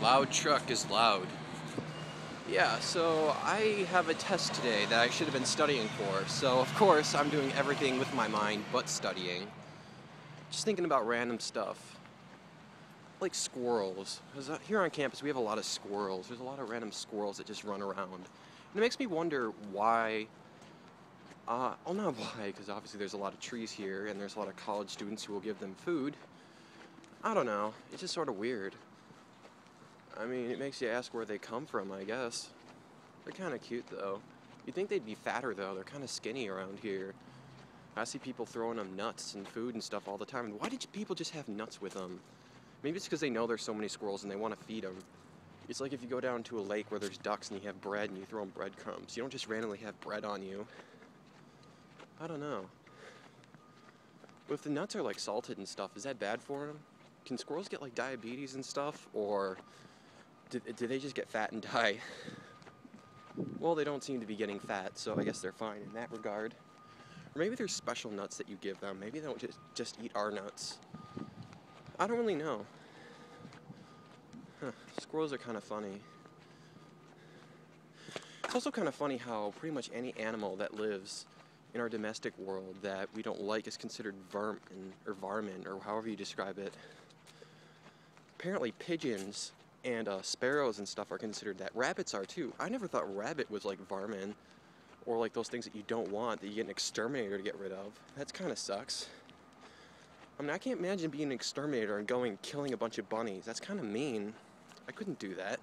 Loud truck is loud. Yeah, so I have a test today that I should have been studying for. So, of course, I'm doing everything with my mind but studying. Just thinking about random stuff. Like squirrels. Because here on campus we have a lot of squirrels. There's a lot of random squirrels that just run around. And it makes me wonder why. Well, not why, because obviously there's a lot of trees here and there's a lot of college students who will give them food. I don't know. It's just sort of weird. I mean, it makes you ask where they come from, I guess. They're kind of cute, though. You'd think they'd be fatter, though. They're kind of skinny around here. I see people throwing them nuts and food and stuff all the time. Why did people just have nuts with them? Maybe it's because they know there's so many squirrels and they want to feed them. It's like if you go down to a lake where there's ducks and you have bread and you throw them breadcrumbs. You don't just randomly have bread on you. I don't know. But if the nuts are like salted and stuff, is that bad for them? Can squirrels get like diabetes and stuff? Or do they just get fat and die? Well, they don't seem to be getting fat, so I guess they're fine in that regard. Or maybe there's special nuts that you give them. Maybe they don't just eat our nuts. I don't really know. Squirrels are kind of funny. It's also kind of funny how pretty much any animal that lives in our domestic world that we don't like is considered vermin, or varmin, or however you describe it. Apparently pigeons and sparrows and stuff are considered that. Rabbits are too. I never thought rabbit was like varmin, or like those things that you don't want, that you get an exterminator to get rid of. That kind of sucks. I mean, I can't imagine being an exterminator and going and killing a bunch of bunnies. That's kind of mean. I couldn't do that.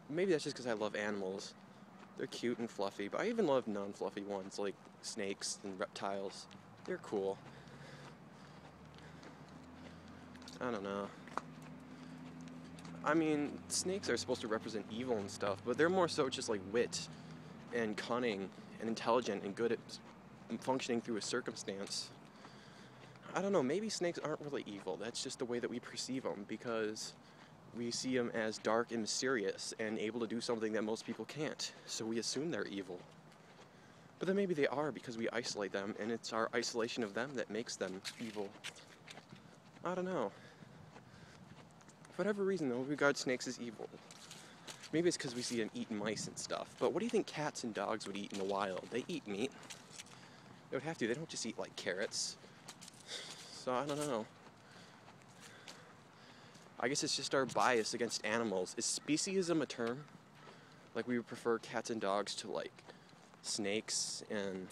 Maybe that's just because I love animals. They're cute and fluffy, but I even love non-fluffy ones like snakes and reptiles. They're cool. I don't know. I mean, snakes are supposed to represent evil and stuff, but they're more so just like wit and cunning and intelligent and good at functioning through a circumstance. I don't know, maybe snakes aren't really evil. That's just the way that we perceive them, because we see them as dark and mysterious and able to do something that most people can't. So we assume they're evil. But then maybe they are, because we isolate them, and it's our isolation of them that makes them evil. I don't know. For whatever reason, though, we regard snakes as evil. Maybe it's because we see them eating mice and stuff. But what do you think cats and dogs would eat in the wild? They eat meat. They would have to. They don't just eat, like, carrots. So I don't know. I guess it's just our bias against animals. Is speciesism a term? Like, we would prefer cats and dogs to, like, snakes and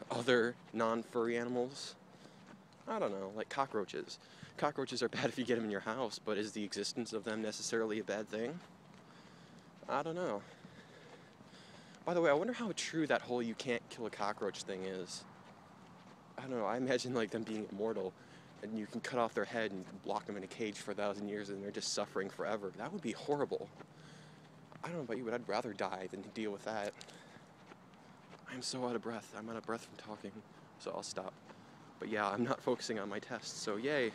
other non-furry animals? I don't know, like cockroaches. Cockroaches are bad if you get them in your house, but is the existence of them necessarily a bad thing? I don't know. By the way, I wonder how true that whole you can't kill a cockroach thing is. I don't know, I imagine like them being immortal, and you can cut off their head and lock them in a cage for 1,000 years and they're just suffering forever. That would be horrible. I don't know about you, but I'd rather die than to deal with that. I'm so out of breath. I'm out of breath from talking, so I'll stop. But yeah, I'm not focusing on my tests, so yay.